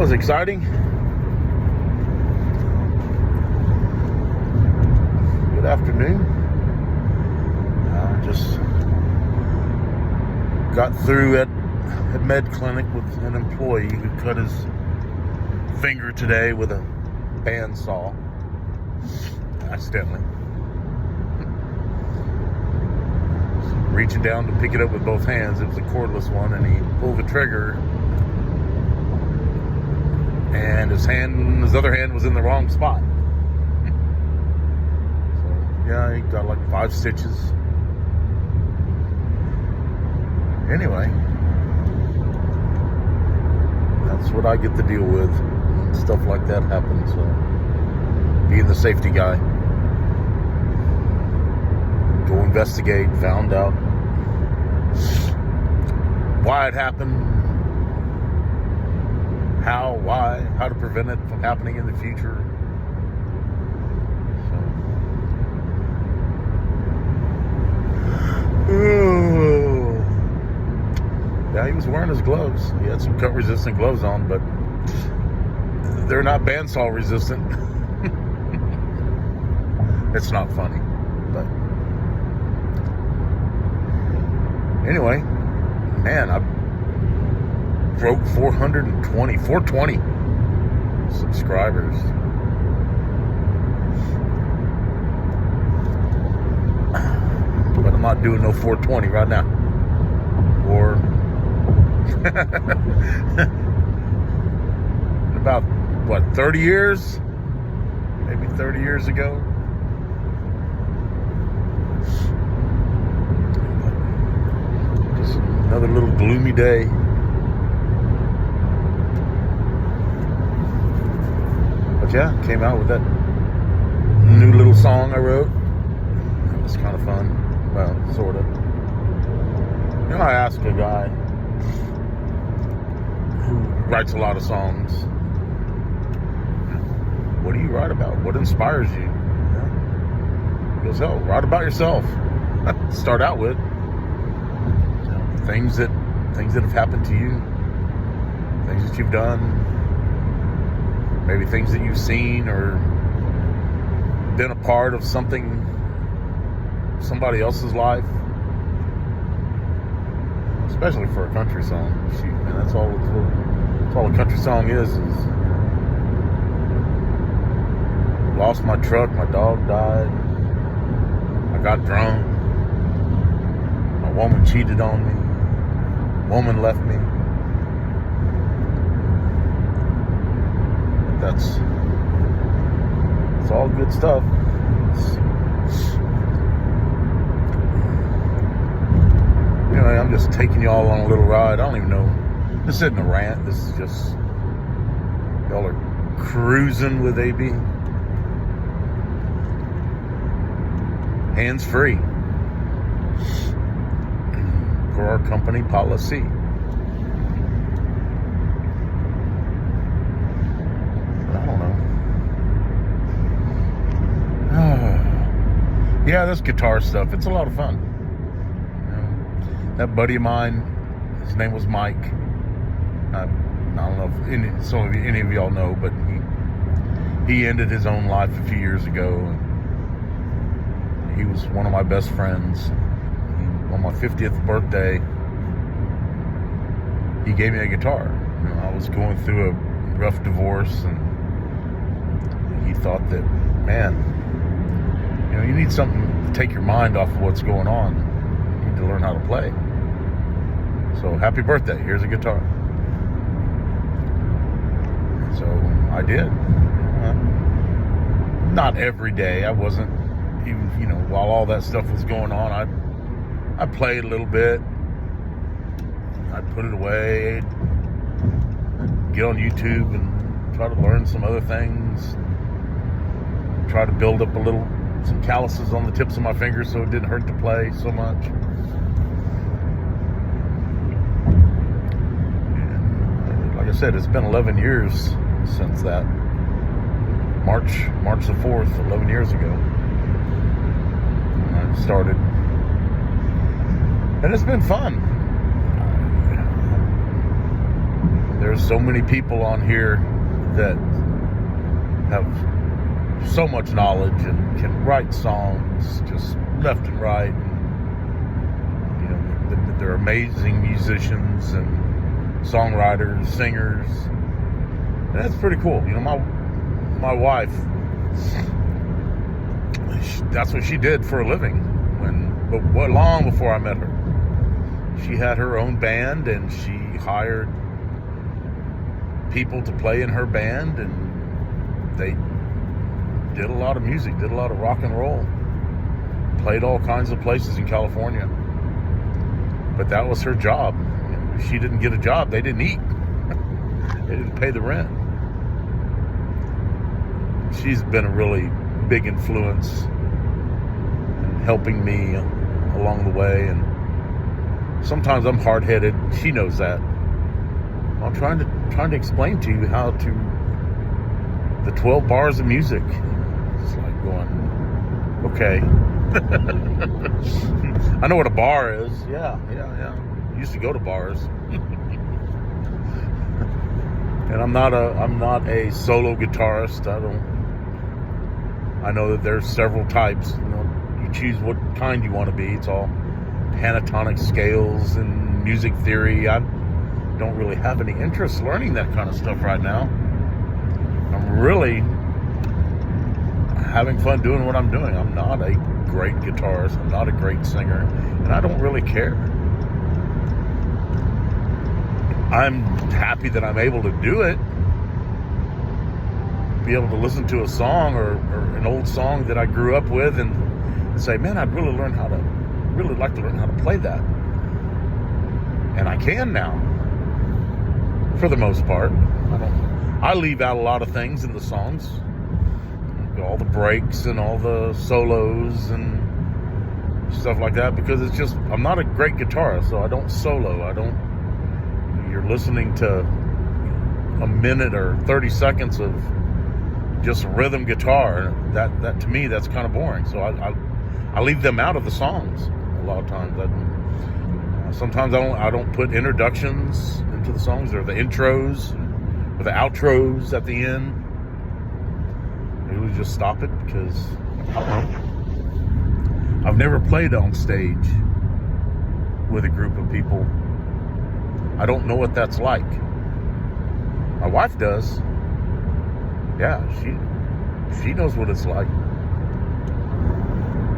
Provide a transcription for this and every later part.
was exciting. Good afternoon. Just got through at med clinic with an employee who cut his finger today with a bandsaw accidentally. Reaching down to pick it up with both hands. It was a cordless one, and he pulled the trigger, and his other hand was in the wrong spot. So yeah, he got like 5 stitches. Anyway, that's what I get to deal with when stuff like that happens. So being the safety guy, go investigate, found out why it happened, how to prevent it from happening in the future. Yeah, he was wearing his gloves. He had some cut-resistant gloves on, but they're not bandsaw resistant. It's not funny, but anyway, man, I broke 420 subscribers. But I'm not doing no 420 right now. Or about, 30 years? Maybe 30 years ago. Just another little gloomy day. But yeah, came out with that new little song I wrote. It was kind of fun. Well, sort of. You know, I asked a guy who writes a lot of songs, what do you write about? What inspires you? He goes, hell, write about yourself. Start out with things that have happened to you, things that you've done, maybe things that you've seen or been a part of somebody else's life. Especially for a country song. Shoot, man, that's all a country song is lost my truck, my dog died, I got drunk, my woman cheated on me, woman left me. That's all good stuff. Anyway, I'm just taking y'all on a little ride. I don't even know. This isn't a rant. This is just y'all are cruising with AB. Hands free. For our company policy. I don't know. Yeah, this guitar stuff, it's a lot of fun. That buddy of mine, his name was Mike. I don't know if any of y'all know, but he ended his own life a few years ago. He was one of my best friends. On my 50th birthday, he gave me a guitar. I was going through a rough divorce, and he thought that, man, you need something to take your mind off of what's going on. You need to learn how to play. So happy birthday, here's a guitar. So I did. Not every day. I wasn't even, while all that stuff was going on, I played a little bit. I'd put it away. I'd get on YouTube and try to learn some other things. Try to build up some calluses on the tips of my fingers so it didn't hurt to play so much. Like I said, it's been 11 years since that. March the 4th, 11 years ago, when I started. And it's been fun. There's so many people on here that have so much knowledge and can write songs just left and right. And, you know, they're amazing musicians and songwriters, singers. And that's pretty cool. You know, my wife, that's what she did for a living. But long before I met her, she had her own band, and she hired people to play in her band, and they did a lot of music, did a lot of rock and roll, played all kinds of places in California. But that was her job. If she didn't get a job, they didn't eat. They didn't pay the rent. She's been a really big influence in helping me along the way, and sometimes I'm hard-headed. She knows that. I'm trying to explain to you how to the 12 bars of music. It's like going, okay. I know what a bar is. Yeah. Used to go to bars. And I'm not a solo guitarist. I know that there's several types. You know, you choose what kind you want to be. It's all pentatonic scales and music theory. I don't really have any interest learning that kind of stuff right now. I'm really having fun doing what I'm doing. I'm not a great guitarist. I'm not a great singer, and I don't really care. I'm happy that I'm able to do it. Be able to listen to a song or an old song that I grew up with and say, man, I'd really like to learn how to play that. And I can now, for the most part. I leave out a lot of things in the songs, all the breaks and all the solos and stuff like that, because it's just, I'm not a great guitarist, so I don't solo. You're listening to a minute or 30 seconds of just rhythm guitar. That to me, that's kind of boring. So I leave them out of the songs a lot of times. Sometimes I don't put introductions into the songs, or the intros or the outros at the end. Maybe we just stop it, because I don't know. I've never played on stage with a group of people. I don't know what that's like. My wife does. Yeah, she knows what it's like.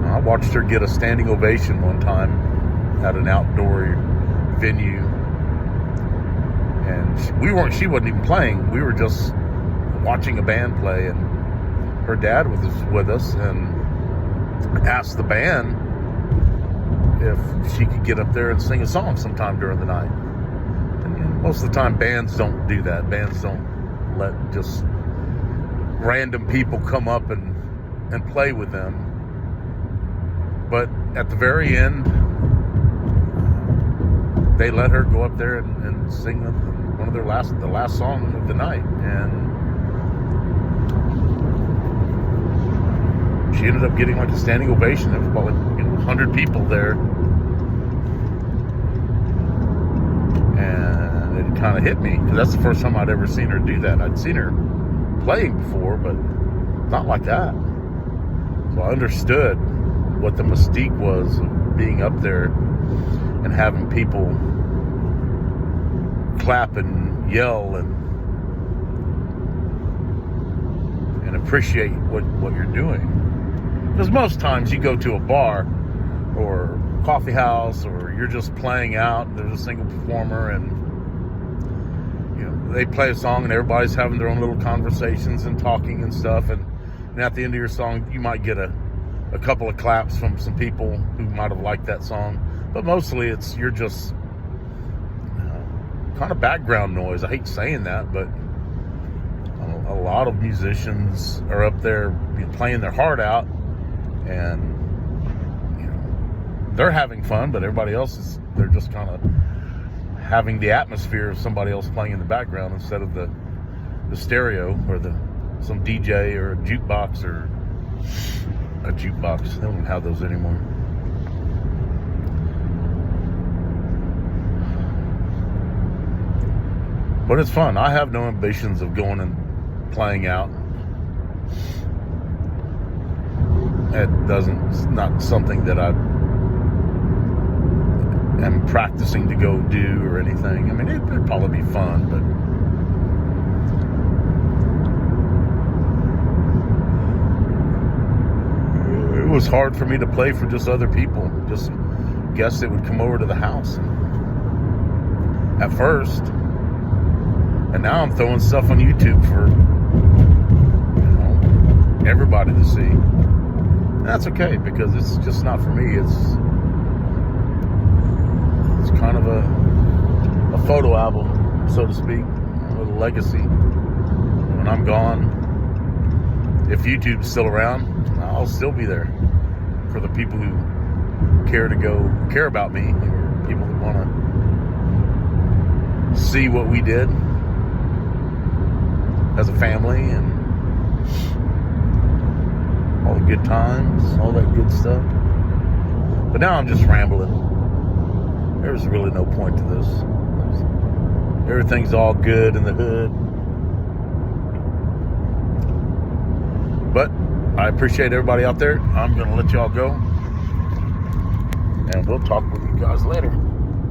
I watched her get a standing ovation one time at an outdoor venue, and she wasn't even playing. We were just watching a band play, and her dad was with us and asked the band if she could get up there and sing a song sometime during the night. And most of the time, bands don't do that. Bands don't let just random people come up and play with them. But at the very end, they let her go up there and sing one of the last song of the night, and she ended up getting like a standing ovation. There was probably 100 people there, and it kind of hit me, because that's the first time I'd ever seen her do that. I'd seen her playing before, but not like that. So I understood what the mystique was of being up there and having people clap and yell and appreciate what you're doing. Because most times you go to a bar or coffee house, or you're just playing out, there's a single performer, and they play a song and everybody's having their own little conversations and talking and stuff, and at the end of your song you might get a couple of claps from some people who might have liked that song, but mostly you're just kind of background noise. I hate saying that, but a lot of musicians are up there playing their heart out, and they're having fun, but everybody else they're just kind of having the atmosphere of somebody else playing in the background instead of the stereo or some DJ or a jukebox or a jukebox. They don't even have those anymore. But it's fun. I have no ambitions of going and playing out. It's not something that I am practicing to go do or anything. I mean, it'd probably be fun, but it was hard for me to play for just other people, just guests that would come over to the house at first. And now I'm throwing stuff on YouTube for, everybody to see. And that's okay, because it's just not for me. It's kind of a photo album, so to speak, a little legacy. When I'm gone, if YouTube's still around, I'll still be there for the people who care about me, or people that want to see what we did as a family and all the good times, all that good stuff. But now I'm just rambling. There's really no point to this. Everything's all good in the hood. But I appreciate everybody out there. I'm going to let y'all go. And we'll talk with you guys later.